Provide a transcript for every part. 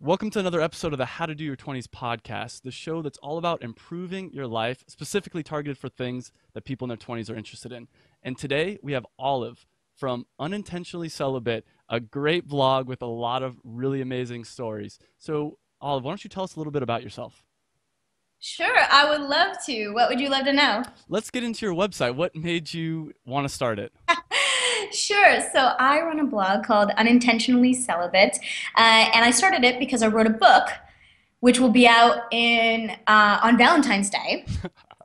Welcome to another episode of the How to Do Your 20s podcast, the show that's all about improving your life, specifically targeted for things that people in their 20s are interested in. And today we have Olive from Unintentionally Celibate, a great vlog with a lot of really amazing stories. So, Olive, why don't you tell us a little bit about yourself? Sure, I would love to. What would you love to know? Let's get into your website. What made you want to start it? Sure. So I run a blog called Unintentionally Celibate, and I started it because I wrote a book, which will be out in on Valentine's Day.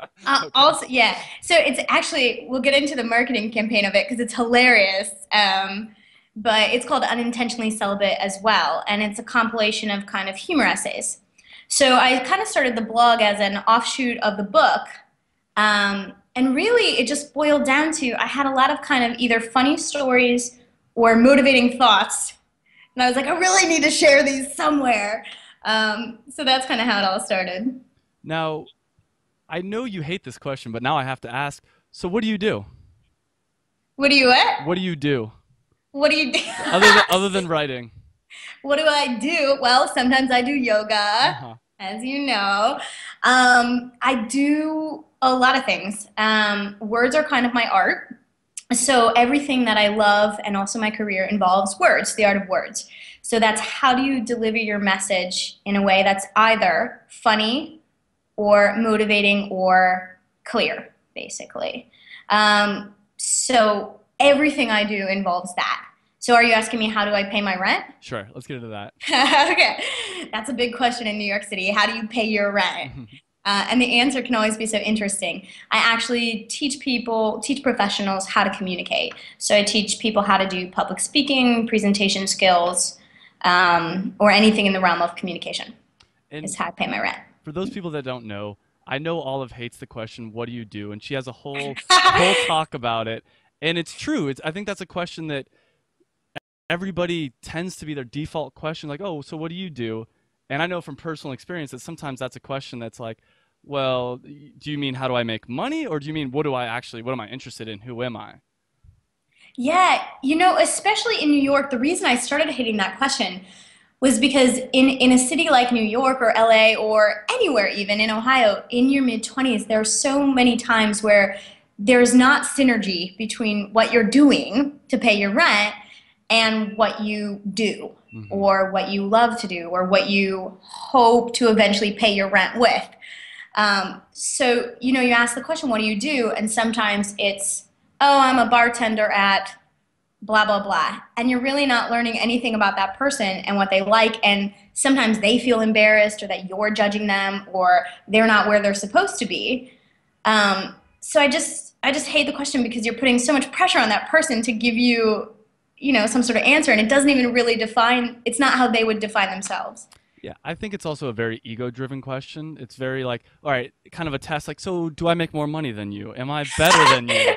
Okay. Also, yeah. So it's actually we'll get into the marketing campaign of it because it's hilarious. But it's called Unintentionally Celibate as well, and it's a compilation of kind of humor essays. So I kind of started the blog as an offshoot of the book. And really, it just boiled down to I had a lot of kind of either funny stories or motivating thoughts. And I was like, I really need to share these somewhere. So that's kind of how it all started. Now, I know you hate this question, but now I have to ask, so what do you do? What do you at? What do you do What do you do? other than writing? What do I do? Well, sometimes I do yoga, Uh-huh. as you know. I do a lot of things. Words are kind of my art. So everything that I love and also my career involves words, the art of words. So that's how do you deliver your message in a way that's either funny or motivating or clear, basically. So everything I do involves that. So are you asking me how do I pay my rent? Sure, let's get into that. Okay, that's a big question in New York City. How do you pay your rent? And the answer can always be so interesting. I actually teach professionals how to communicate. So I teach people how to do public speaking, presentation skills, or anything in the realm of communication And is how I pay my rent. for those people that don't know, I know Olive hates the question, what do you do? And she has a whole talk about it. And it's true. I think that's a question that everybody tends to be their default question, like, oh, so what do you do? And I know from personal experience that sometimes that's a question that's like, well, do you mean how do I make money? Or do you mean what am I interested in? Who am I? Yeah, especially in New York, the reason I started hating that question was because in a city like New York or LA or anywhere even in Ohio, in your mid 20s, there are so many times where there's not synergy between what you're doing to pay your rent and what you do Hmm. or what you love to do or what you hope to eventually pay your rent with. So, you ask the question, what do you do? And sometimes it's, oh, I'm a bartender at blah, blah, blah. And you're really not learning anything about that person and what they like. And sometimes they feel embarrassed or that you're judging them or they're not where they're supposed to be. So I just hate the question because you're putting so much pressure on that person to give you, some sort of answer. And it doesn't even really define, it's not how they would define themselves. Yeah, I think it's also a very ego-driven question. It's very like, all right, kind of a test, like, so do I make more money than you? Am I better than you?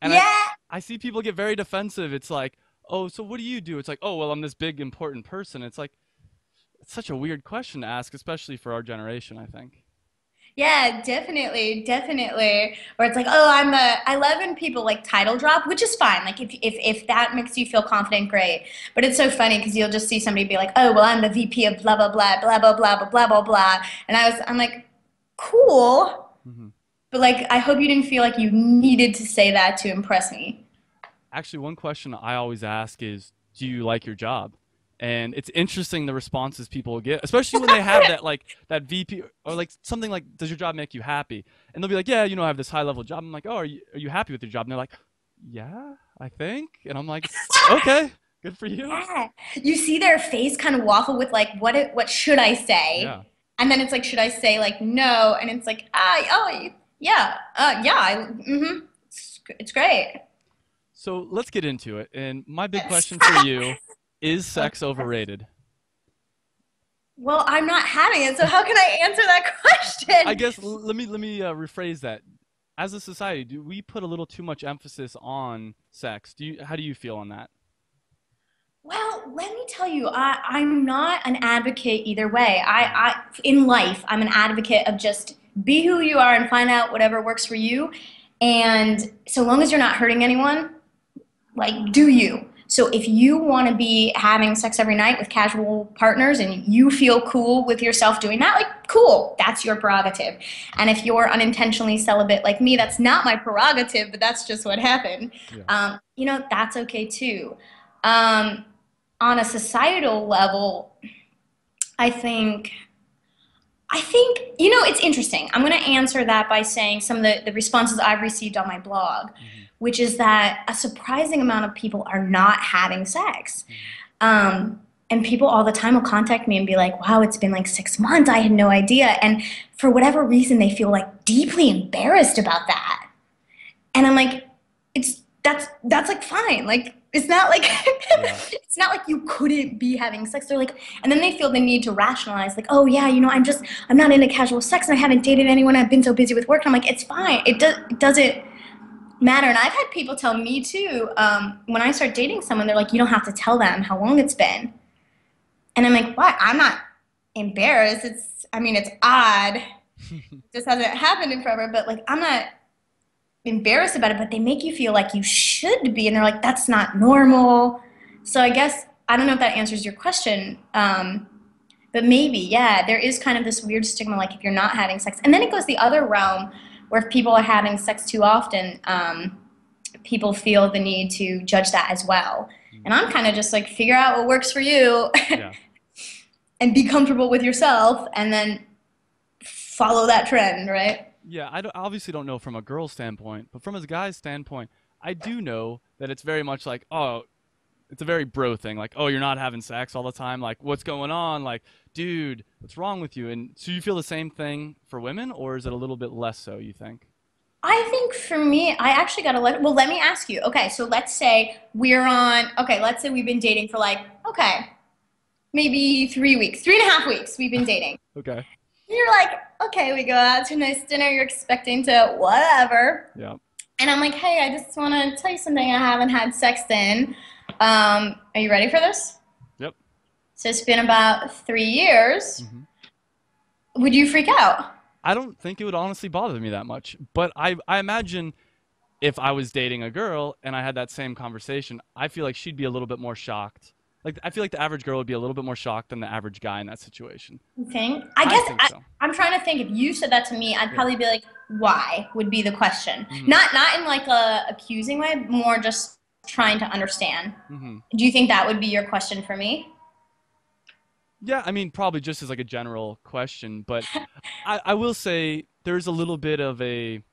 And Yeah. I see people get very defensive. It's like, oh, so what do you do? It's like, oh, well, I'm this big important person. It's like, it's such a weird question to ask, especially for our generation, I think. Yeah, definitely, definitely. Or it's like, oh, I love when people like title drop, which is fine. Like if that makes you feel confident, great. But it's so funny because you'll just see somebody be like, oh, well, I'm the VP of blah blah blah blah blah blah blah blah blah blah. And I'm like, cool, Hmm. but like I hope you didn't feel like you needed to say that to impress me. Actually, one question I always ask is, do you like your job? And it's interesting the responses people get, especially when they have that like that VP or like something like, does your job make you happy? And they'll be like, yeah, I have this high level job. I'm like, oh, are you happy with your job? And they're like, yeah, I think. And I'm like, okay, good for you. Yeah. You see their face kind of waffle with like, what should I say? Yeah. And then it's like, should I say like no? And it's like, yeah, yeah, it's great. So let's get into it. And my big question for you is sex overrated? Well, I'm not having it, so how can I answer that I question? guess let me rephrase that. As a society, do we put a little too much emphasis on sex? How do you feel on that? Well, let me tell you, I'm not an advocate either way. In life, I'm an advocate of just be who you are and find out whatever works for you. And so long as you're not hurting anyone, like, do you. So if you want to be having sex every night with casual partners and you feel cool with yourself doing that, like, cool, that's your prerogative. And if you're unintentionally celibate like me, that's not my prerogative, but that's just what happened. Yeah. You know, that's okay too. On a societal level, I think, you know, it's interesting. I'm going to answer that by saying some of the responses I've received on my blog, which is that a surprising amount of people are not having sex. And people all the time will contact me and be like, wow, it's been like 6 months. I had no idea. And for whatever reason, they feel like deeply embarrassed about that. And I'm like, that's like fine. Like, it's not like it's not like you couldn't be having sex. They're like, and then they feel the need to rationalize, like, oh yeah, you know, I'm not into casual sex and I haven't dated anyone. I've been so busy with work. And I'm like, it's fine. It doesn't matter. And I've had people tell me too, when I start dating someone, they're like, you don't have to tell them how long it's been. And I'm like, what? I'm not embarrassed. It's odd. It just hasn't happened in forever, but like, I'm not embarrassed about it, but they make you feel like you should be, and they're like, that's not normal. So I guess, I don't know if that answers your question, but maybe, yeah, there is kind of this weird stigma, like if you're not having sex. And then it goes the other realm, where if people are having sex too often, people feel the need to judge that as well. And I'm kind of just like, figure out what works for you and be comfortable with yourself, and then follow that trend, right? Yeah, I obviously don't know from a girl's standpoint, but from a guy's standpoint, I do know that it's very much like, oh, it's a very bro thing. Like, oh, you're not having sex all the time. Like, what's going on? Like, dude, what's wrong with you? And so you feel the same thing for women, or is it a little bit less so, you think? I think for me, I actually got to let me ask you. Okay, so let's say let's say we've been dating for like, maybe 3 weeks, 3.5 weeks we've been dating. Okay. You're like, okay, we go out to a nice dinner, you're expecting to whatever. Yeah. And I'm like, hey, I just want to tell you something I haven't had sex in. Are you ready for this? Yep. So it's been about 3 years. Would you freak out? I don't think it would honestly bother me that much, but I imagine if I was dating a girl and I had that same conversation, I feel like she'd be a little bit more shocked. Like, I feel like the average girl would be a little bit more shocked than the average guy in that situation. You think? I think so. I'm trying to think. If you said that to me, I'd probably be like, why would be the question. Mhm. Not in like a accusing way, more just trying to understand. Do you think that would be your question for me? Yeah, I mean, probably just as like a general question, but I will say there's a little bit of a,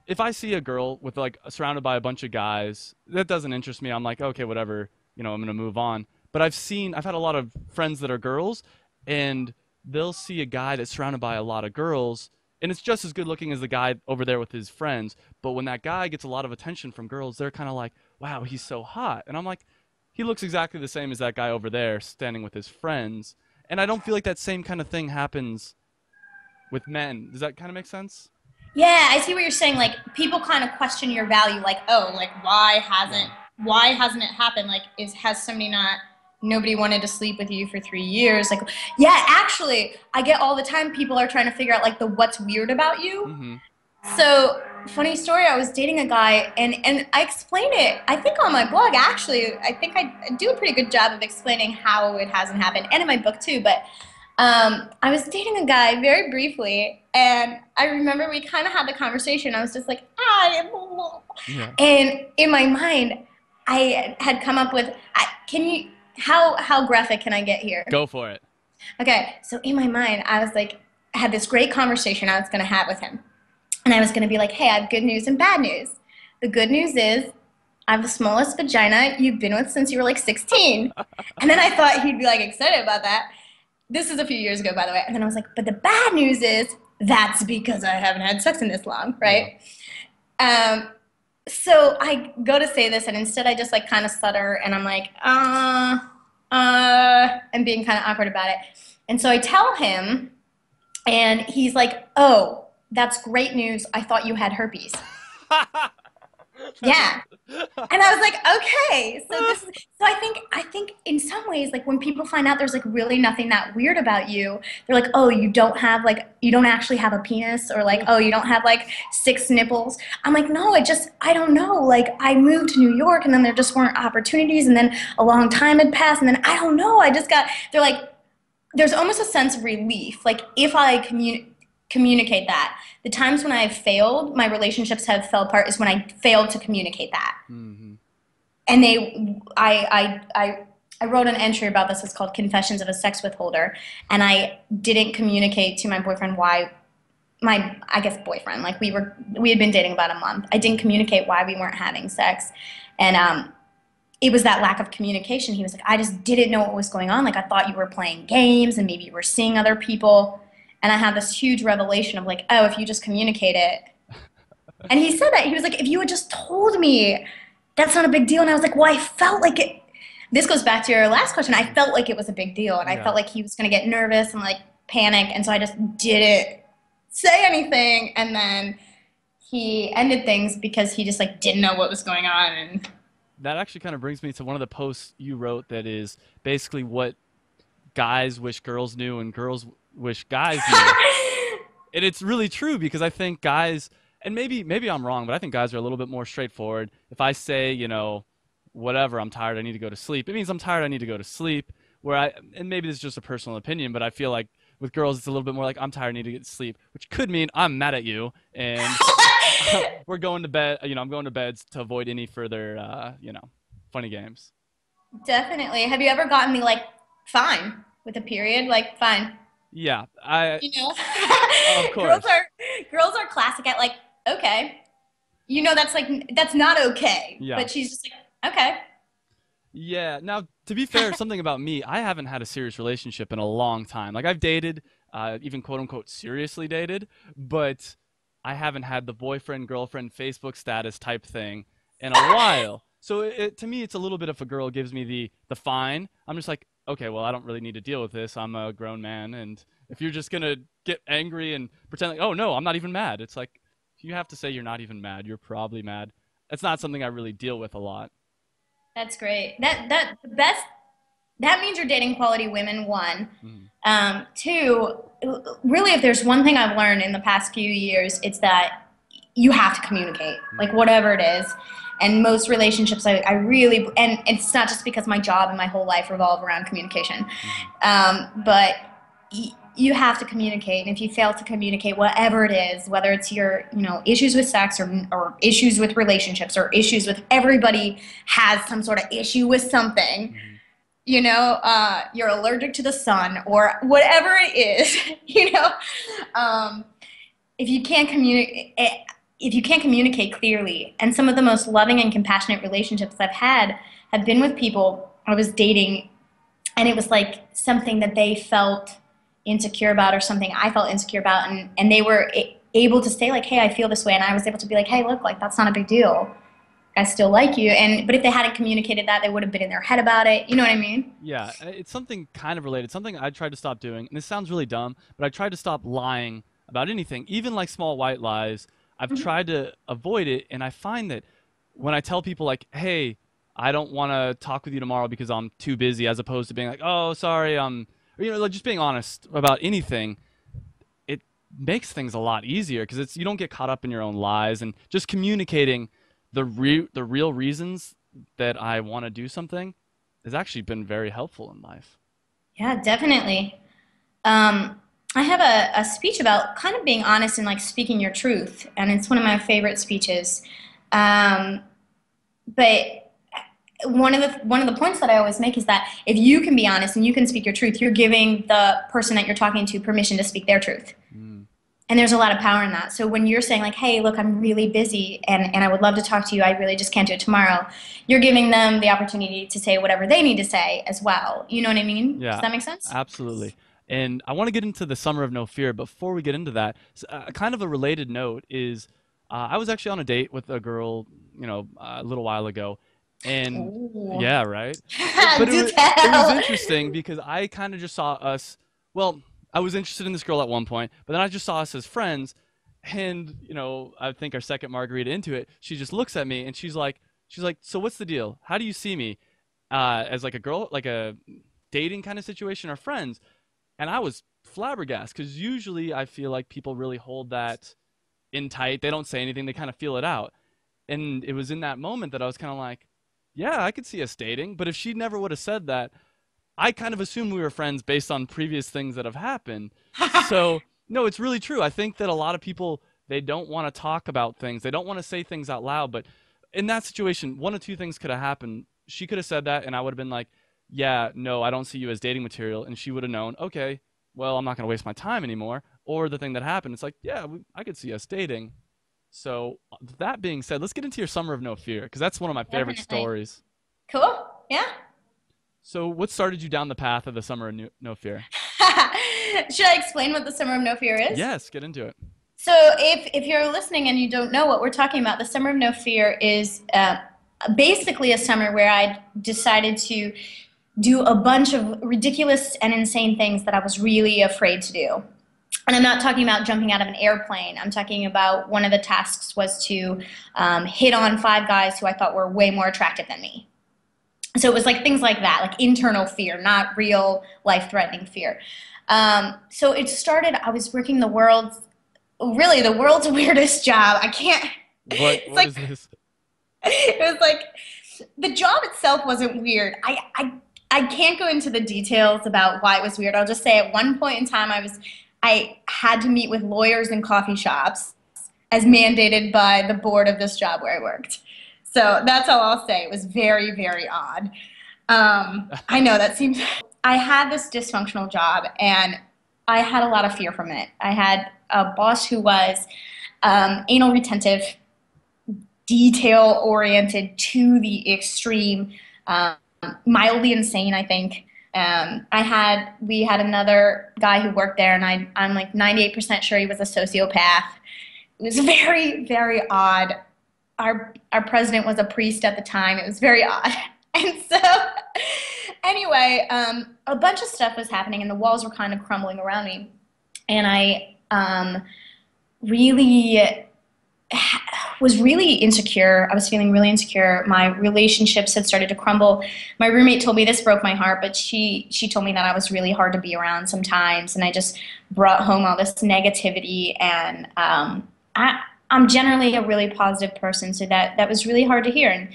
if I see a girl with like surrounded by a bunch of guys, that doesn't interest me. I'm like, okay, whatever, you know, I'm gonna move on. But I've had a lot of friends that are girls, and they'll see a guy that's surrounded by a lot of girls, and it's just as good looking as the guy over there with his friends. But when that guy gets a lot of attention from girls, they're kind of like, wow, he's so hot. And I'm like, he looks exactly the same as that guy over there standing with his friends. And I don't feel like that same kind of thing happens with men. Does that kind of make sense? Yeah, I see what you're saying. Like, people kind of question your value. Like, oh, like, why hasn't it happened? Like, has nobody wanted to sleep with you for 3 years? Like, yeah, actually, I get all the time people are trying to figure out like the what's weird about you. So, funny story, I was dating a guy, and I explained it, I think on my blog, actually. I think I do a pretty good job of explaining how it hasn't happened, and in my book too. But I was dating a guy very briefly, and I remember we kind of had the conversation. I was just like, and in my mind, I had come up with, how graphic can I get here? Go for it. Okay, so in my mind, I was like, I had this great conversation I was going to have with him. And I was going to be like, hey, I have good news and bad news. The good news is I have the smallest vagina you've been with since you were like 16. And then I thought he'd be like excited about that. This is a few years ago, by the way. And then I was like, but the bad news is that's because I haven't had sex in this long, right? Yeah. So I go to say this, and instead I just like kind of stutter, and I'm like, and being kind of awkward about it. And so I tell him, and he's like, oh, that's great news. I thought you had herpes. Yeah. And I was like, okay, so this is, so I think in some ways, like when people find out there's like really nothing that weird about you, they're like, oh, you don't actually have a penis, or like, oh, you don't have like six nipples. I'm like, no, I don't know. Like I moved to New York and then there just weren't opportunities, and then a long time had passed, and then I don't know. They're like, there's almost a sense of relief. Like if I communicate that. The times when I've failed, my relationships have fell apart is when I failed to communicate that. Hmm. And I wrote an entry about this. It's called Confessions of a Sex Withholder. And I didn't communicate to my boyfriend why, I guess boyfriend, like we had been dating about a month. I didn't communicate why we weren't having sex. And it was that lack of communication. He was like, I just didn't know what was going on. Like I thought you were playing games and maybe you were seeing other people. And I had this huge revelation of like, oh, if you just communicate it. And he said that. He was like, if you had just told me, that's not a big deal. And I was like, well, I felt like it. This goes back to your last question. I felt like it was a big deal. And I Yeah. felt like he was going to get nervous and like panic. And so I just didn't say anything. And then he ended things because he just like didn't know what was going on. And That actually kind of brings me to one of the posts you wrote that is basically what guys wish girls knew and girls wish guys knew. And it's really true because I think guys, and maybe I'm wrong, but I think guys are a little bit more straightforward. If I say, whatever, I'm tired, I need to go to sleep, it means I'm tired, I need to go to sleep. And maybe this is just a personal opinion, but I feel like with girls, it's a little bit more like I'm tired, I need to get to sleep, which could mean I'm mad at you and we're going to bed. I'm going to bed to avoid any further, funny games. definitely. Have you ever gotten me like, fine with a period? Like, fine. Yeah, You know, of girls course. are girls are classic at like, okay, that's like that's not okay, Yeah. but she's just like, okay. Yeah. Now, to be fair, something about me, I haven't had a serious relationship in a long time. Like I've dated, even quote unquote seriously dated, but I haven't had the boyfriend girlfriend Facebook status type thing in a while. So to me, it's a little bit if a girl gives me the fine, I'm just like, okay, well, I don't really need to deal with this. I'm a grown man, and if you're just gonna get angry and pretend like, oh no, I'm not even mad, it's like if you have to say you're not even mad, you're probably mad. It's not something I really deal with a lot. That's great. That the best. That means you're dating quality women. One, Mhm. two. Really, if there's one thing I've learned in the past few years, it's that you have to communicate, like Mhm. whatever it is. And most relationships, I really, and it's not just because my job and my whole life revolve around communication, Mhm. but you have to communicate. And if you fail to communicate, whatever it is, whether it's your, issues with sex, or issues with relationships, or issues with everybody has some sort of issue with something, Mhm. you're allergic to the sun or whatever it is, um, if you can't communicate, if you can't communicate clearly, and some of the most loving and compassionate relationships I've had have been with people I was dating, and it was like something that they felt insecure about or something I felt insecure about, and they were able to say like, hey, I feel this way, and I was able to be like, hey, look, like that's not a big deal. I still like you. And but if they hadn't communicated that, they would have been in their head about it. You know what I mean? Yeah, it's something kind of related. Something I tried to stop doing, and this sounds really dumb, but I tried to stop lying about anything, even like small white lies. I've Mhm. tried to avoid it, and I find that when I tell people like, "Hey, I don't want to talk with you tomorrow because I'm too busy," as opposed to being like, "Oh, sorry, or, like just being honest about anything, it makes things a lot easier because it's you don't get caught up in your own lies and just communicating the real reasons that I want to do something has actually been very helpful in life. Yeah, definitely. Um, I have a speech about kind of being honest and like speaking your truth, and it's one of my favorite speeches. Um, but one of the points that I always make is that if you can be honest and you can speak your truth, you're giving the person that you're talking to permission to speak their truth. Mm. And there's a lot of power in that. So when you're saying like, hey, look, I'm really busy and I would love to talk to you, I really just can't do it tomorrow, you're giving them the opportunity to say whatever they need to say as well. You know what I mean? Does Yeah, that make sense? absolutely. And I want to get into the Summer of No Fear. Before we get into that, kind of a related note is I was actually on a date with a girl, a little while ago, and Ooh. yeah, right. But Do it was tell. interesting because I kind of just saw us. Well, I was interested in this girl at one point, but then I just saw us as friends, And I think our second margarita into it, she just looks at me and she's like, so what's the deal? How do you see me? As like a girl, like a dating kind of situation, or friends? And I was flabbergasted because usually I feel like people really hold that in tight. They don't say anything. They kind of feel it out. And it was in that moment that I was kind of like, yeah, I could see us dating. But if she never would have said that, I kind of assumed we were friends based on previous things that have happened. So, no, it's really true. I think that a lot of people, they don't want to talk about things. They don't want to say things out loud. But in that situation, one of two things could have happened. She could have said that, and I would have been like, yeah, no, I don't see you as dating material. And she would have known, okay, well, I'm not going to waste my time anymore. Or the thing that happened, it's like, yeah, I could see us dating. So, that being said, let's get into your Summer of No Fear, because that's one of my favorite Definitely. stories. Cool. Yeah. So, what started you down the path of the Summer of No Fear? Should I explain what the Summer of No Fear is? Yes, get into it. So if you're listening and you don't know what we're talking about, the Summer of No Fear is basically a summer where I decided to do a bunch of ridiculous and insane things that I was really afraid to do. And I'm not talking about jumping out of an airplane. I'm talking about one of the tasks was to hit on 5 guys who I thought were way more attractive than me. So it was like things like that, like internal fear, not real life-threatening fear. So it started, I was working really the world's weirdest job. I can't, it's What like, is this? it was like, the job itself wasn't weird. I can't go into the details about why it was weird. I'll just say at one point in time, I had to meet with lawyers in coffee shops as mandated by the board of this job where I worked. So that's all I'll say. It was very, very odd. I know that seems, I had this dysfunctional job and I had a lot of fear from it. I had a boss who was anal retentive, detail oriented to the extreme, mildly insane, I think. We had another guy who worked there, and I'm like 98% sure he was a sociopath. It was very, very odd. Our president was a priest at the time. It was very odd. And so, anyway, a bunch of stuff was happening, and the walls were kind of crumbling around me. And I really was really insecure. I was feeling really insecure. My relationships had started to crumble. My roommate told me this broke my heart, but she told me that I was really hard to be around sometimes, and I just brought home all this negativity. And I'm generally a really positive person, so that was really hard to hear.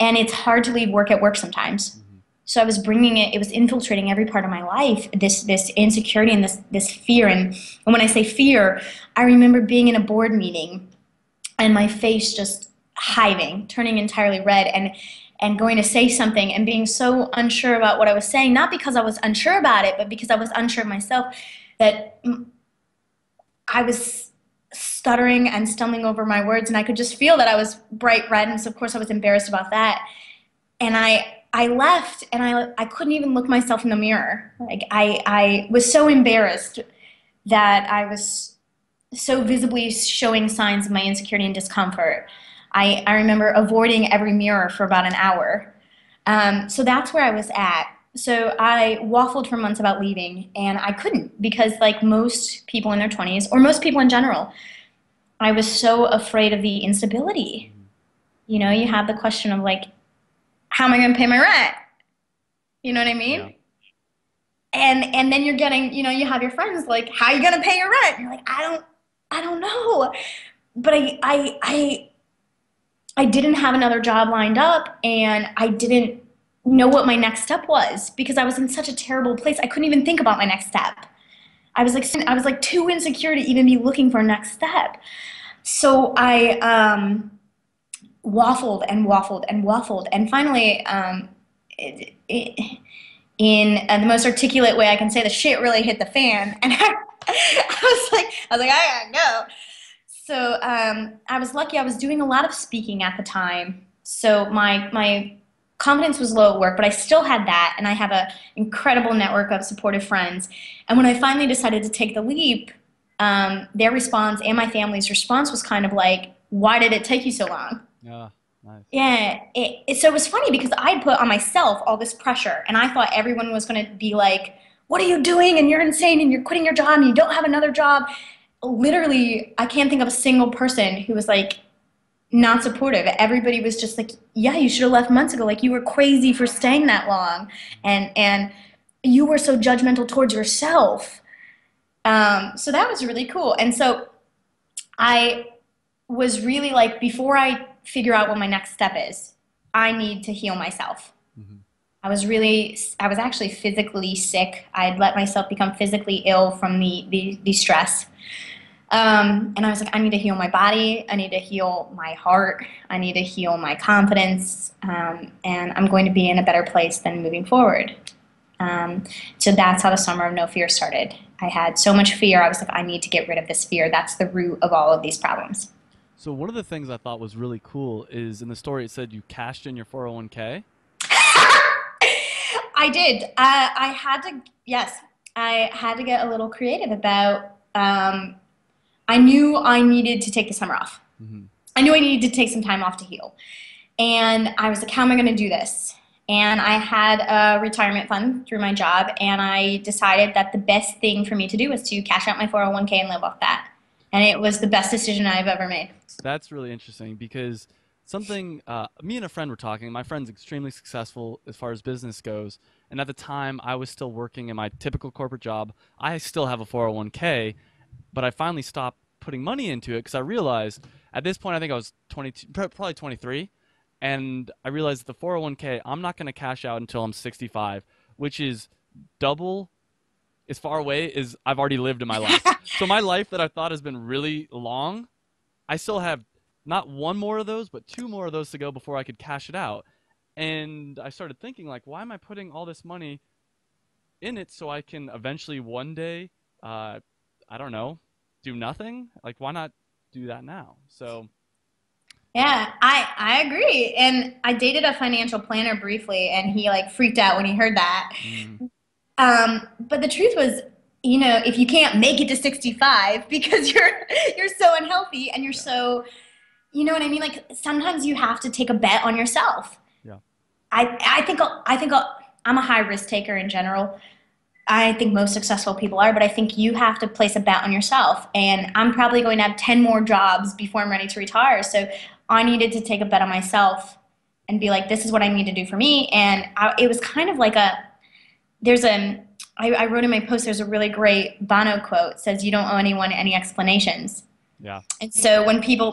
And it's hard to leave work at work sometimes. So I was bringing it was infiltrating every part of my life, this insecurity and this fear. And when I say fear, I remember being in a board meeting and my face just hiving, turning entirely red, and going to say something and being so unsure about what I was saying, not because I was unsure about it, but because I was unsure of myself, that I was stuttering and stumbling over my words, and I could just feel that I was bright red, and so of course I was embarrassed about that. And I left, and I couldn't even look myself in the mirror. Like I was so embarrassed that I was so visibly showing signs of my insecurity and discomfort. I remember avoiding every mirror for about an hour. So that's where I was at. So I waffled for months about leaving, and I couldn't, because like most people in their 20s, or most people in general, I was so afraid of the instability. You know, you have the question of like, how am I going to pay my rent? You know what I mean? Yeah. And then you're getting, you know, you have your friends like, how are you going to pay your rent? And you're like, I don't know. But I didn't have another job lined up, and I didn't know what my next step was because I was in such a terrible place. I couldn't even think about my next step. I was like too insecure to even be looking for a next step. So I waffled and waffled and waffled, and finally, in the most articulate way I can say, the shit really hit the fan, and I was like, I gotta go. So I was lucky. I was doing a lot of speaking at the time, so my confidence was low at work, but I still had that, and I have an incredible network of supportive friends. And when I finally decided to take the leap, their response and my family's response was kind of like, why did it take you so long? Yeah, nice. Yeah, so it was funny because I put on myself all this pressure, and I thought everyone was going to be like, what are you doing? And you're insane, and you're quitting your job, and you don't have another job. literally, I can't think of a single person who was like not supportive. Everybody was just like, yeah, you should have left months ago. Like you were crazy for staying that long, and you were so judgmental towards yourself. So that was really cool. And so I was really like, before I figure out what my next step is, I need to heal myself. Hmm. I was actually physically sick. I had let myself become physically ill from the stress. And I was like, I need to heal my body. I need to heal my heart. I need to heal my confidence. And I'm going to be in a better place than moving forward. So that's how the Summer of No Fear started. I had so much fear. I was like, I need to get rid of this fear. That's the root of all of these problems. So one of the things I thought was really cool is in the story it said you cashed in your 401k. I did. I had to, yes, I had to get a little creative about, I knew I needed to take the summer off. Hmm. I knew I needed to take some time off to heal. And I was like, how am I going to do this? And I had a retirement fund through my job, and I decided that the best thing for me to do was to cash out my 401k and live off that. And it was the best decision I've ever made. That's really interesting because something me and a friend were talking. My friend's extremely successful as far as business goes, and at the time I was still working in my typical corporate job. I still have a 401k, but I finally stopped putting money into it because I realized at this point I think I was 22, probably 23, and I realized that the 401k I'm not going to cash out until I'm 65, which is double as far away as I've already lived in my life. So my life that I thought has been really long, I still have not one more of those, but two more of those to go before I could cash it out. And I started thinking, like, why am I putting all this money in it so I can eventually one day, I don't know, do nothing? Like, why not do that now? So, Yeah, I agree. And I dated a financial planner briefly, and he like freaked out when he heard that. mm, But the truth was, you know, if you can't make it to 65 because you're so unhealthy and you're yeah, so, you know what I mean? Like sometimes you have to take a bet on yourself. yeah, I think I'm a high risk taker in general. I think most successful people are, but I think you have to place a bet on yourself. And I'm probably going to have 10 more jobs before I'm ready to retire. So I needed to take a bet on myself and be like, this is what I need to do for me. And it was kind of like there's I wrote in my post, there's a really great Bono quote, says, you don't owe anyone any explanations. yeah. And so when people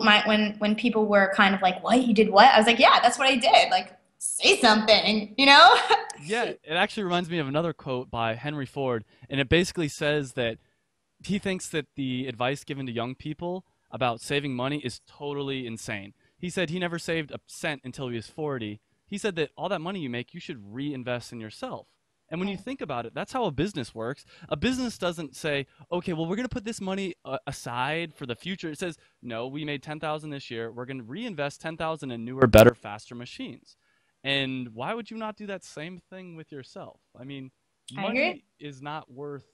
were kind of like, what, you did what? I was like, yeah, that's what I did. Like, say something, you know? Yeah, it actually reminds me of another quote by Henry Ford, and it basically says that he thinks that the advice given to young people about saving money is totally insane. He said he never saved a cent until he was 40. He said that all that money you make, you should reinvest in yourself. And when you think about it, that's how a business works. A business doesn't say, "Okay, well, we're going to put this money aside for the future." It says, "No, we made 10,000 this year. We're going to reinvest 10,000 in newer, better, faster machines." And why would you not do that same thing with yourself? I mean, I agree. money is not worth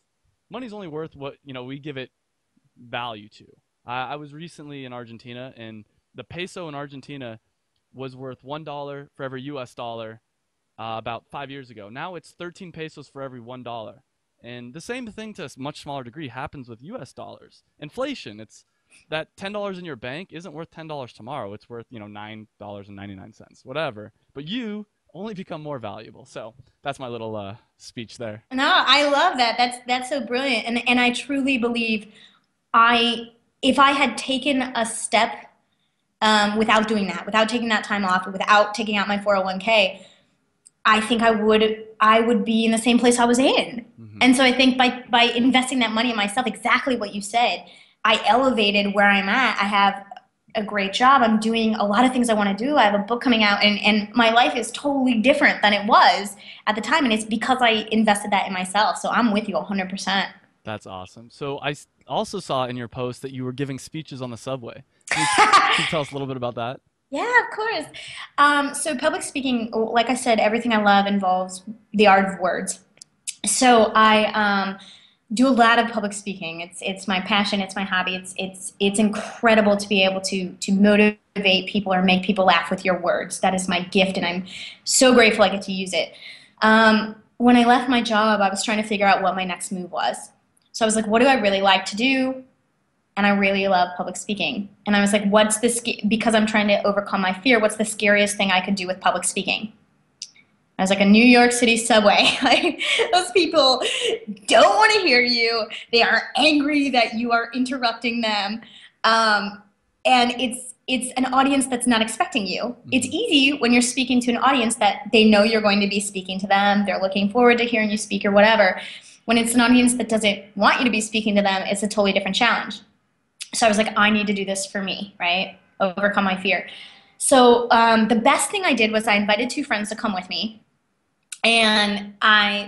money's only worth what, we give it value to. I was recently in Argentina, and the peso in Argentina was worth $1 for every US dollar about 5 years ago. Now it's 13 pesos for every $1. And the same thing to a much smaller degree happens with US dollars. Inflation, it's that $10 in your bank isn't worth $10 tomorrow. It's worth, $9.99, whatever. But you only become more valuable. So that's my little speech there. No, I love that. That's so brilliant. And I truly believe I if I had taken a step without doing that, without taking that time off, without taking out my 401k, I think I would be in the same place I was in. Hmm. And so I think by investing that money in myself, exactly what you said, I elevated where I'm at. I have a great job. I'm doing a lot of things I want to do. I have a book coming out, and my life is totally different than it was at the time. And it's because I invested that in myself. So I'm with you 100%. That's awesome. So also saw in your post that you were giving speeches on the subway. Can you tell us a little bit about that? Yeah, of course. So public speaking, like I said, everything I love involves the art of words. So I do a lot of public speaking. It's my passion. It's my hobby. It's incredible to be able to motivate people or make people laugh with your words. That is my gift, and I'm so grateful I get to use it. When I left my job, I was trying to figure out what my next move was. So I was like, what do I really like to do? and I really love public speaking. And I was like, because I'm trying to overcome my fear, what's the scariest thing I could do with public speaking? I was like, a New York City subway. Like, those people don't want to hear you. They are angry that you are interrupting them. And it's an audience that's not expecting you. Mm-hmm. It's easy when you're speaking to an audience that they know you're going to be speaking to them. They're looking forward to hearing you speak or whatever. When it's an audience that doesn't want you to be speaking to them, it's a totally different challenge. So I was like, I need to do this for me, right? Overcome my fear. So the best thing I did was I invited 2 friends to come with me. And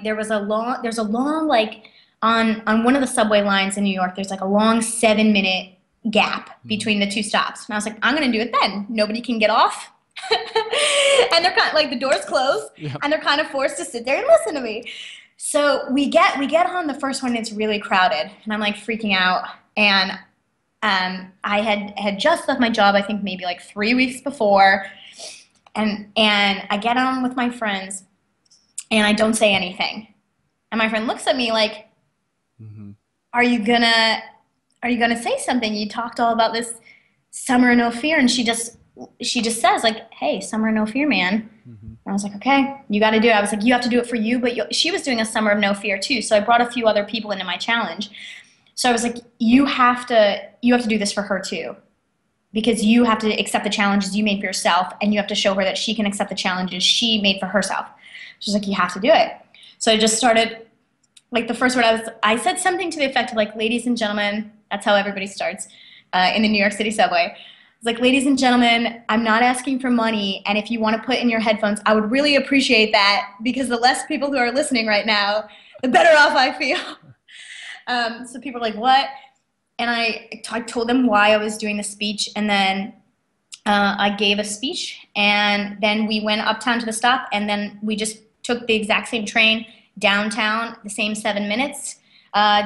there's a long like on one of the subway lines in New York, there's like a long 7-minute gap between the 2 stops. And I was like, I'm going to do it then. Nobody can get off. And they're kind of like, the doors close, and they're kind of forced to sit there and listen to me. So we get on the first one, and it's really crowded, and I'm like freaking out. And I had just left my job, I think maybe like 3 weeks before, and I get on with my friends, and I don't say anything. And my friend looks at me like, are you gonna say something? You talked all about this Summer No Fear, and she just says like, hey, Summer No Fear, man. And I was like, okay, you got to do it. I was like, you have to do it for you, but she was doing a Summer of No Fear too. So I brought a few other people into my challenge. So I was like, you have to do this for her too, because you have to accept the challenges you made for yourself, and you have to show her that she can accept the challenges she made for herself. She's like, you have to do it. So I just started, like the first word I said something to the effect of like, ladies and gentlemen, that's how everybody starts in the New York City subway. It's like, ladies and gentlemen, I'm not asking for money, and if you want to put in your headphones, I would really appreciate that, because the less people who are listening right now, the better off I feel. So people are like, what? And I told them why I was doing the speech, and then I gave a speech, and then we went uptown to the stop, and then we just took the exact same train downtown, the same 7 minutes,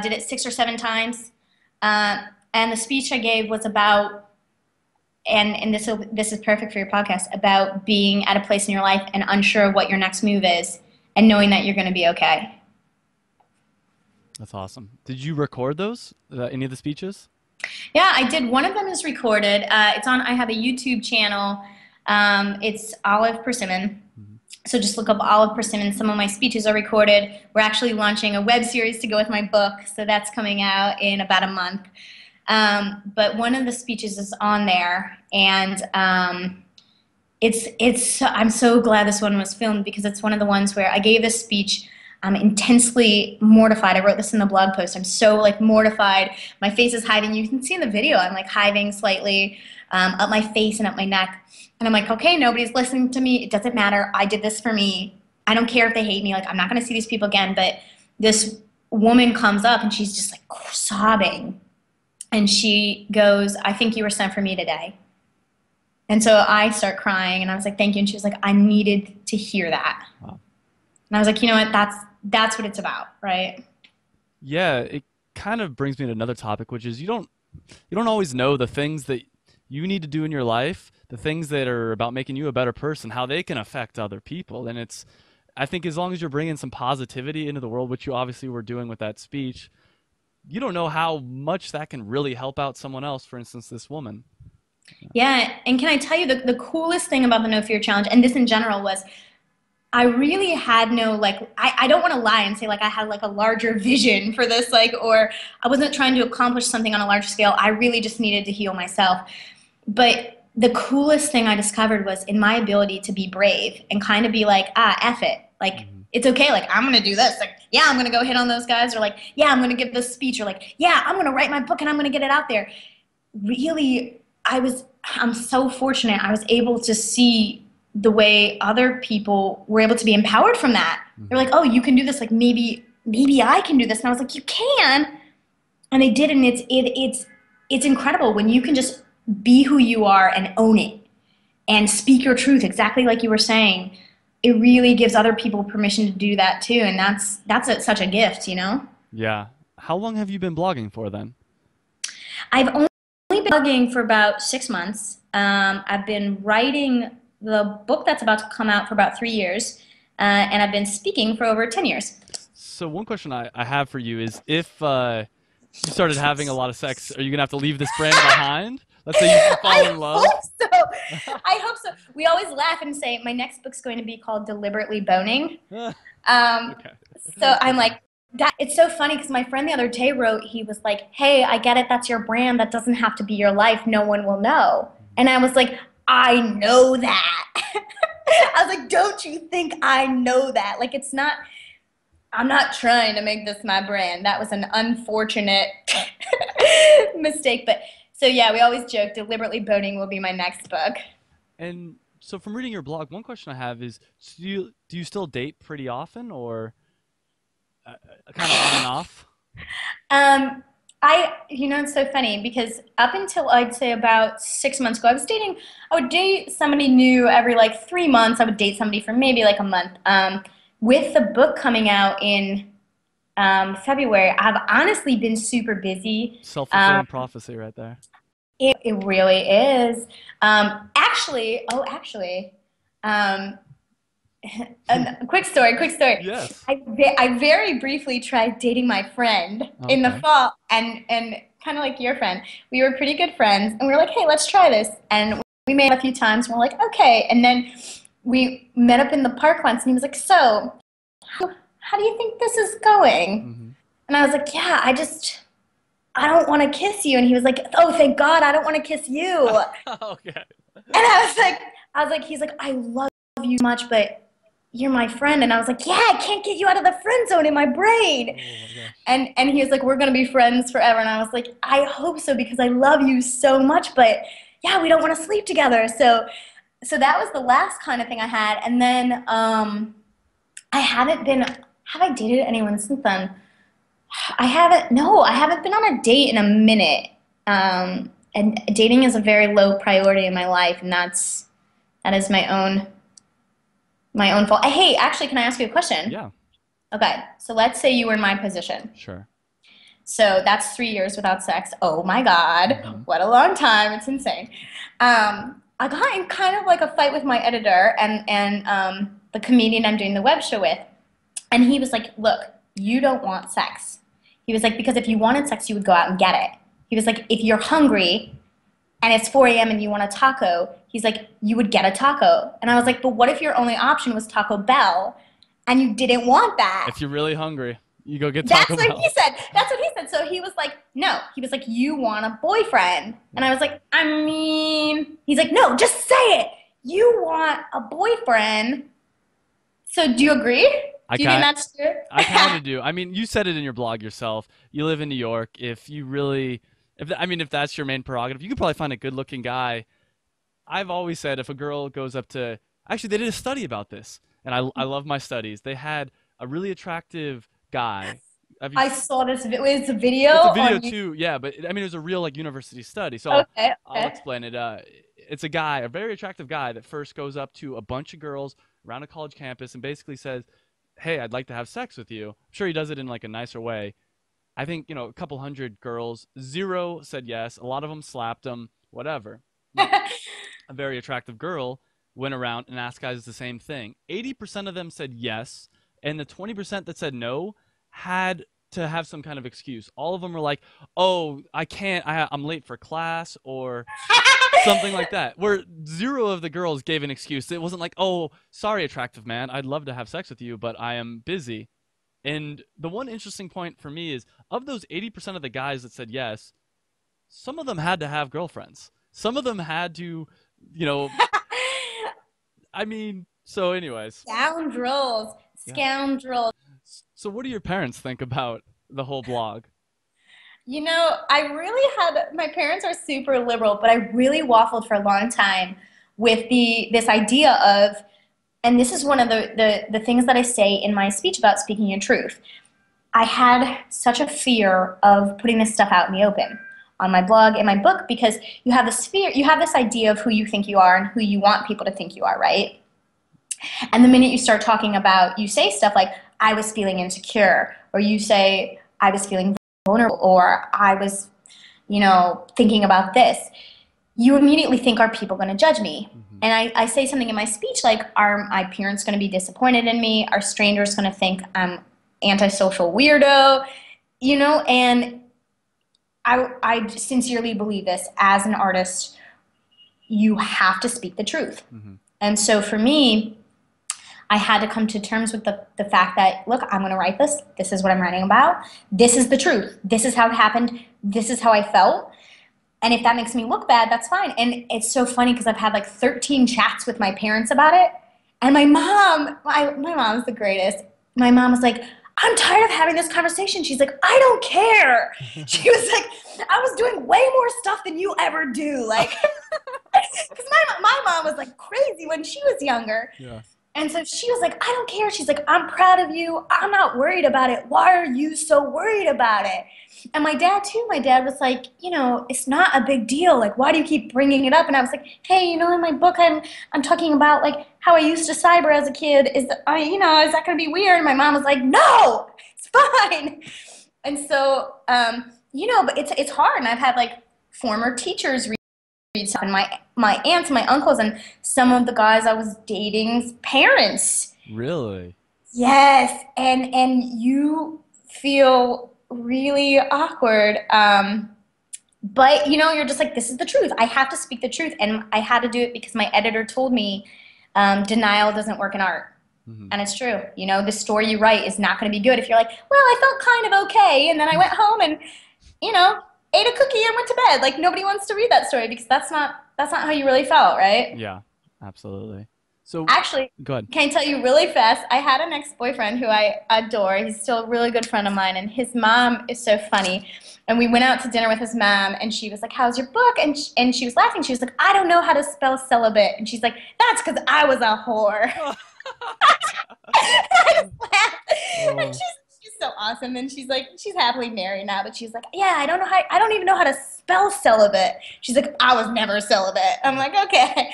did it 6 or 7 times. And the speech I gave was about, and this is perfect for your podcast, about being at a place in your life and unsure of what your next move is, and knowing that you're going to be okay. That's awesome. Did you record those, any of the speeches? Yeah, I did. One of them is recorded. I have a YouTube channel. It's Olive Persimmon. So just look up Olive Persimmon. Some of my speeches are recorded. We're actually launching a web series to go with my book, so that's coming out in about a month. But one of the speeches is on there, and I'm so glad this one was filmed, because it's one of the ones where I gave this speech. I'm intensely mortified. I wrote this in the blog post. I'm so like mortified. My face is hiding. You can see in the video I'm like hiving slightly up my face and up my neck. And I'm like, okay, nobody's listening to me. It doesn't matter. I did this for me. I don't care if they hate me. Like, I'm not going to see these people again. But this woman comes up, and she's just like sobbing. And she goes, I think you were sent for me today. And so I start crying, and I was like, thank you. And she was like, I needed to hear that. Wow. And I was like, you know what? That's what it's about, right? Yeah, it kind of brings me to another topic, which is you don't always know the things that you need to do in your life, the things that are about making you a better person, how they can affect other people. And I think as long as you're bringing some positivity into the world, which you obviously were doing with that speech, you don't know how much that can really help out someone else. For instance, this woman. Yeah, and can I tell you the coolest thing about the No Fear Challenge, and this in general, was I really had no, like, I don't want to lie and say like I had like a larger vision for this, like, or I wasn't trying to accomplish something on a large scale. I really just needed to heal myself. But the coolest thing I discovered was in my ability to be brave and kind of be like, F it. Like, it's okay. Like, I'm going to do this. Like, yeah, I'm going to go hit on those guys. Or like, yeah, I'm going to give this speech. Or like, yeah, I'm going to write my book and I'm going to get it out there. Really, I'm so fortunate. I was able to see the way other people were able to be empowered from that. They're like, oh, you can do this. Like, maybe I can do this. And I was like, you can. And they did. And it's incredible when you can just be who you are and own it and speak your truth, exactly like you were saying. It really gives other people permission to do that too. And that's such a gift, you know? Yeah. How long have you been blogging for then? I've only been blogging for about 6 months. I've been writing the book that's about to come out for about 3 years. And I've been speaking for over 10 years. So one question I have for you is if you started having a lot of sex, are you gonna have to leave this brand behind? Let's say you fall in love. I hope so. I hope so. We always laugh and say my next book's going to be called Deliberately Boning. Okay. So I'm like, that. It's so funny because my friend the other day wrote, he was like, hey, I get it, that's your brand. That doesn't have to be your life. No one will know. And I was like, I know that. I was like, don't you think I know that? Like, it's not, I'm not trying to make this my brand. That was an unfortunate mistake. But so yeah, we always joke, Deliberately Boning will be my next book. And so from reading your blog, one question I have is, do you still date pretty often, or kind of on and off? It's so funny because up until I'd say about 6 months ago, I would date somebody new every like 3 months. I would date somebody for maybe like a month. With the book coming out in February, I've honestly been super busy. Self-fulfilling prophecy right there. It really is. Actually, a quick story. Yes. I very briefly tried dating my friend in the Okay. fall, and kind of like your friend, we were pretty good friends, and we were like, hey, let's try this. And we made it a few times, and we're like, okay. And then we met up in the park once, and he was like, so, how do you think this is going? Hmm. And I was like, yeah, I don't want to kiss you. And he was like, oh, thank God, I don't want to kiss you. Okay. And he's like, I love you so much, but you're my friend. And I was like, yeah, I can't get you out of the friend zone in my brain. Oh my gosh. And he was like, we're going to be friends forever. And I was like, I hope so because I love you so much, but yeah, we don't want to sleep together. So that was the last kind of thing I had. And then have I dated anyone since then? I haven't been on a date in a minute. And dating is a very low priority in my life, and that is my own fault. Hey, actually, can I ask you a question? Yeah. Okay, so let's say you were in my position. Sure. So that's 3 years without sex. Oh my God, Hmm. what a long time. It's insane. I got in kind of like a fight with my editor and the comedian I'm doing the web show with. And he was like, look, you don't want sex. He was like, because if you wanted sex, you would go out and get it. He was like, if you're hungry and it's 4 a.m. and you want a taco, he's like, you would get a taco. And I was like, but what if your only option was Taco Bell and you didn't want that? If you're really hungry, you go get That's Taco what Bell. he said. That's what he said. So he was like, no. He was like, you want a boyfriend. And I was like, he's like, no, just say it. You want a boyfriend. So do you agree? I Do you think kind that's true? I kind of do. I mean, you said it in your blog yourself. You live in New York. If you really, if that's your main prerogative, you could probably find a good-looking guy. I've always said if a girl goes up to, actually, they did a study about this, and I love my studies. They had a really attractive guy. Have you I saw this. It's a video It's a video on you. too, yeah, but I mean, it was a real like university study. So Okay, I'll okay. explain it. It's a guy, a very attractive guy, that first goes up to a bunch of girls around a college campus and basically says, "Hey, I'd like to have sex with you." I'm sure he does it in like a nicer way. I think a couple hundred girls, zero said yes. A lot of them slapped him, whatever. Well, a very attractive girl went around and asked guys the same thing. 80% of them said yes, and the 20% that said no had to have some kind of excuse. All of them were like, "Oh, I can't. I'm late for class," or something like that. Where zero of the girls gave an excuse. It wasn't like, "Oh, sorry, attractive man. I'd love to have sex with you, but I am busy." And the one interesting point for me is of those 80% of the guys that said yes, some of them had to have girlfriends. Some of them had to, you know, I mean, so anyways. Scoundrels. Yeah. Scoundrels. So what do your parents think about the whole blog? I really my parents are super liberal, but I really waffled for a long time with this idea of, and this is one of the things that I say in my speech about speaking your truth. I had such a fear of putting this stuff out in the open on my blog, in my book, because you have this idea of who you think you are and who you want people to think you are, right? And the minute you start talking about, you say stuff like, I was feeling insecure, or you say, I was feeling vulnerable, or I was, thinking about this, you immediately think, are people going to judge me? Hmm. And I say something in my speech like, are my parents going to be disappointed in me? Are strangers going to think I'm antisocial weirdo? And I sincerely believe this as an artist, you have to speak the truth. Hmm. And so for me, I had to come to terms with the fact that, look, I'm going to write this. This is what I'm writing about. This is the truth. This is how it happened. This is how I felt. And if that makes me look bad, that's fine. And it's so funny because I've had like 13 chats with my parents about it. And my mom's the greatest. My mom was like, I'm tired of having this conversation. She's like, I don't care. She was like, I was doing way more stuff than you ever do. Like, because my mom was like crazy when she was younger. Yeah. And so she was like, I don't care. She's like, I'm proud of you. I'm not worried about it. Why are you so worried about it? And my dad, too, my dad was like, it's not a big deal. Like, why do you keep bringing it up? And I was like, hey, in my book, I'm talking about, like, how I used to cyber as a kid. Is that going to be weird? And my mom was like, no, it's fine. And so, but it's hard. And I've had, like, former teachers read stuff, and my aunts and my uncles and some of the guys I was dating's parents. Really? Yes. And you feel really awkward. But you're just like, this is the truth. I have to speak the truth. And I had to do it because my editor told me denial doesn't work in art. Hmm. And it's true. The story you write is not going to be good if you're like, well, I felt kind of okay. And then I went home and, ate a cookie and went to bed. Like, nobody wants to read that story because that's not how you really felt, right? Yeah, absolutely. So actually, go ahead. Can I tell you really fast? I had an ex-boyfriend who I adore. He's still a really good friend of mine, and his mom is so funny. And we went out to dinner with his mom, and she was like, how's your book? And she was laughing. She was like, I don't know how to spell celibate. And she's like, that's because I was a whore. I just laughed. Oh. And she's so awesome. And she's like, she's happily married now, but she's like, yeah, I don't even know how to spell celibate. She's like, I was never celibate. I'm like, okay.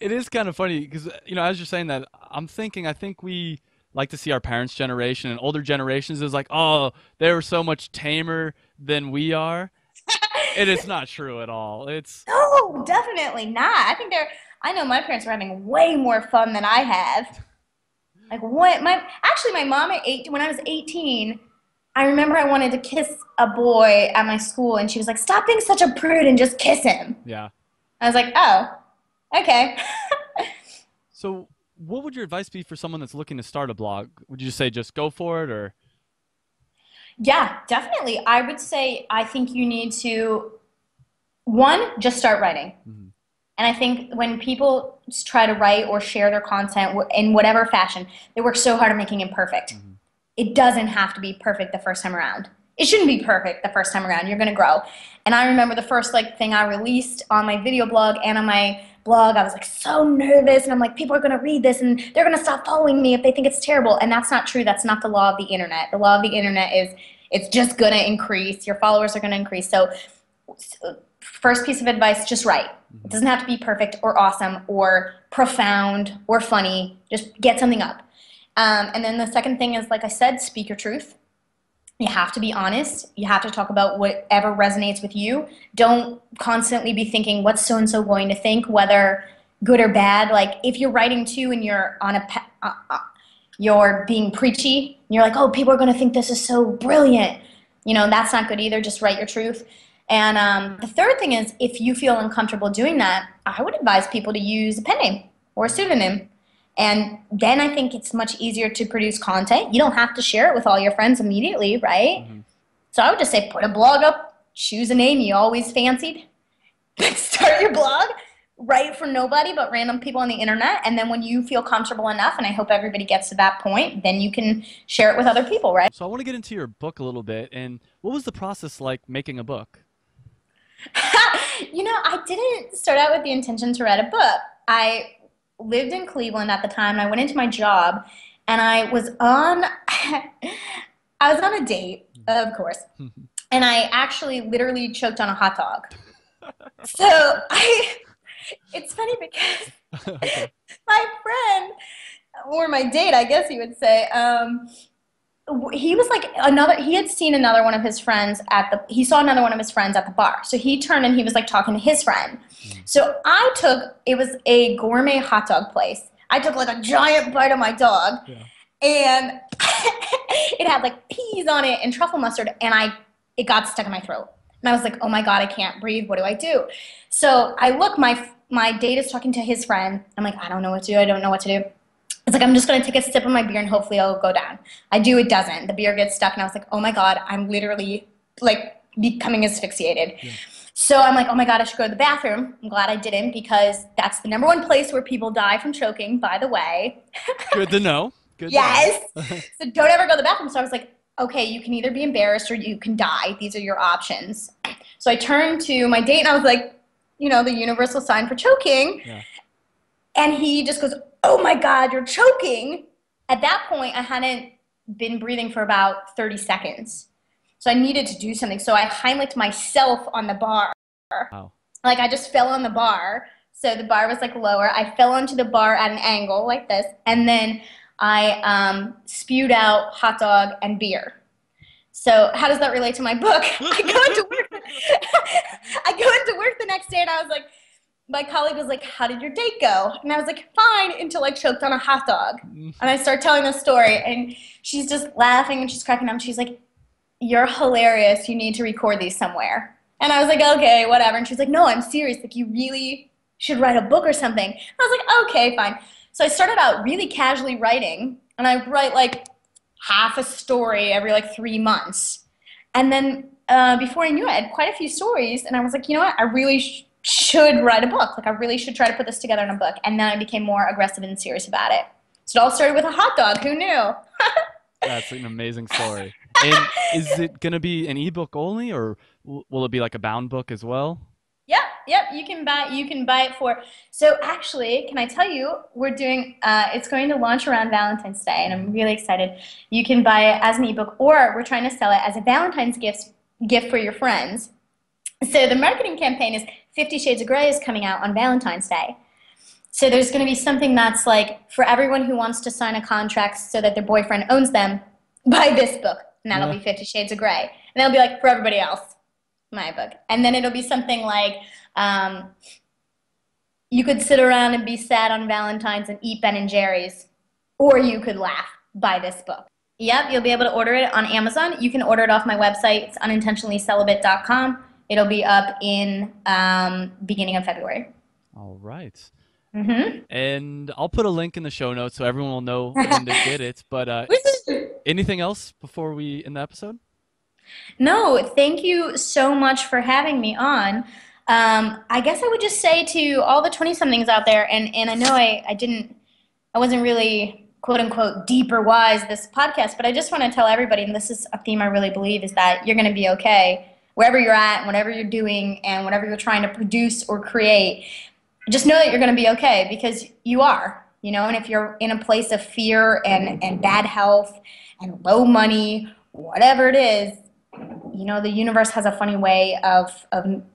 It is kind of funny because, as you're saying that, I think we like to see our parents' generation and older generations as like, oh, they were so much tamer than we are. And it's not true at all. No, definitely not. I know my parents were having way more fun than I have. Like, my mom when I was 18, I remember I wanted to kiss a boy at my school, and she was like, stop being such a prude and just kiss him. Yeah. I was like, oh. Okay. So what would your advice be for someone that's looking to start a blog? Would you just say just go for it, or? Yeah, definitely. I would say I think you need to, one, just start writing. Mm-hmm. And I think when people try to write or share their content in whatever fashion, they work so hard at making it perfect. Mm-hmm. It doesn't have to be perfect the first time around. It shouldn't be perfect the first time around. You're going to grow. And I remember the first thing I released on my video blog and on my blog, I was like so nervous, and I'm like, people are going to read this and they're going to stop following me if they think it's terrible. And that's not true. That's not the law of the internet. The law of the internet is it's just going to increase. Your followers are going to increase. So first piece of advice, just write. It doesn't have to be perfect or awesome or profound or funny. Just get something up. And then the second thing is, like I said, speak your truth. You have to be honest. You have to talk about whatever resonates with you. Don't constantly be thinking, what's so-and-so going to think, whether good or bad. Like, if you're writing too and you're on you're being preachy, and you're like, oh, people are going to think this is so brilliant. That's not good either. Just write your truth. And the third thing is, if you feel uncomfortable doing that, I would advise people to use a pen name or a pseudonym. And then I think it's much easier to produce content. You don't have to share it with all your friends immediately, right? Mm-hmm. So I would just say put a blog up, choose a name you always fancied, start your blog, write for nobody but random people on the internet, and then when you feel comfortable enough, and I hope everybody gets to that point, then you can share it with other people, right? So I want to get into your book a little bit. And what was the process like making a book? I didn't start out with the intention to write a book. I lived in Cleveland at the time, and I went into my job, and I was on a date, of course, and I actually literally choked on a hot dog. So it's funny because Okay. my friend, or my date, I guess you would say, he was like he had seen another one of his friends he saw another one of his friends at the bar. So he turned and he was like talking to his friend. So it was a gourmet hot dog place. I took like a giant bite of my dog, Yeah. and it had like peas on it and truffle mustard, and it got stuck in my throat. And I was like, oh my God, I can't breathe. What do I do? So I look, my date is talking to his friend. I'm like, I don't know what to do. I don't know what to do. It's like, I'm just going to take a sip of my beer and hopefully it'll go down. I do, it doesn't. The beer gets stuck and I was like, oh my God, I'm literally like becoming asphyxiated. Yeah. So I'm like, oh my God, I should go to the bathroom. I'm glad I didn't because that's the #1 place where people die from choking, by the way. Good to know. Good yes. To know. So don't ever go to the bathroom. So I was like, okay, you can either be embarrassed or you can die. These are your options. So I turned to my date and I was like, you know, the universal sign for choking. Yeah. And he just goes, oh my God, you're choking. At that point, I hadn't been breathing for about 30 seconds. So I needed to do something. So I Heimlicked myself on the bar. Wow. Like I just fell on the bar. So the bar was like lower. I fell onto the bar at an angle like this. And then I spewed out hot dog and beer. So how does that relate to my book? I go into work the next day and I was like, my colleague was like, how did your date go? And I was like, fine, until I choked on a hot dog. And I start telling the story and she's just laughing and she's cracking up. She's like, you're hilarious. You need to record these somewhere. And I was like, okay, whatever. And she's like, no, I'm serious. Like, you really should write a book or something. And I was like, okay, fine. So I started out really casually writing, and I write like half a story every like 3 months. And then before I knew it, I had quite a few stories, and I was like, you know what? I really should write a book. Like, I really should try to put this together in a book. And then I became more aggressive and serious about it. So it all started with a hot dog. Who knew? That's an amazing story. And is it going to be an ebook only, or will it be like a bound book as well? Yep. You can buy it for. So actually, can I tell you, we're doing. It's going to launch around Valentine's Day, and I'm really excited. You can buy it as an ebook, or we're trying to sell it as a Valentine's gift for your friends. So the marketing campaign is 50 Shades of Grey is coming out on Valentine's Day. So there's going to be something that's like for everyone who wants to sign a contract so that their boyfriend owns them, buy this book. And that'll be 50 Shades of Grey. And that'll be like for everybody else, my book. And then it'll be something like you could sit around and be sad on Valentine's and eat Ben & Jerry's, or you could laugh, buy this book. Yep, you'll be able to order it on Amazon. You can order it off my website. It's unintentionallycelibate.com. It'll be up in beginning of February. All right. Mm-hmm. And I'll put a link in the show notes so everyone will know when to get it. But anything else before we end the episode? No, thank you so much for having me on. I guess I would just say to all the 20-somethings out there, and I know I wasn't really quote unquote deep or wise this podcast, but I just want to tell everybody, and this is a theme I really believe, is that you're going to be okay wherever you're at, whatever you're doing, and whatever you're trying to produce or create. Just know that you're going to be okay because you are, you know, and if you're in a place of fear and bad health and low money, whatever it is, you know, the universe has a funny way of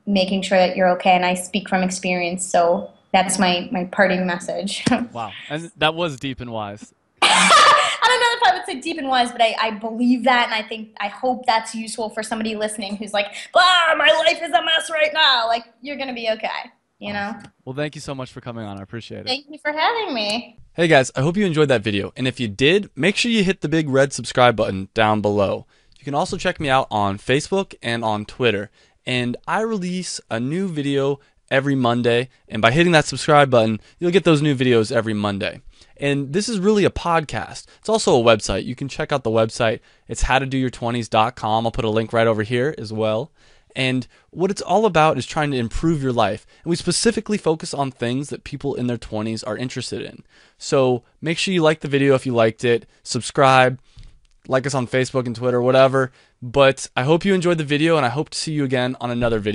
making sure that you're okay, and I speak from experience, so that's my parting message. Wow, and that was deep and wise. I don't know if I would say deep and wise, but I believe that, and I hope that's useful for somebody listening who's like, my life is a mess right now. Like, you're going to be okay. You know? Well, thank you so much for coming on. I appreciate it. Thank you for having me. Hey guys, I hope you enjoyed that video. And if you did, make sure you hit the big red subscribe button down below. You can also check me out on Facebook and on Twitter. And I release a new video every Monday. And by hitting that subscribe button, you'll get those new videos every Monday. And this is really a podcast. It's also a website. You can check out the website. It's howtodoyour20s.com. I'll put a link right over here as well. And what it's all about is trying to improve your life. And we specifically focus on things that people in their 20s are interested in. So make sure you like the video if you liked it. Subscribe. Like us on Facebook and Twitter, whatever. But I hope you enjoyed the video, and I hope to see you again on another video.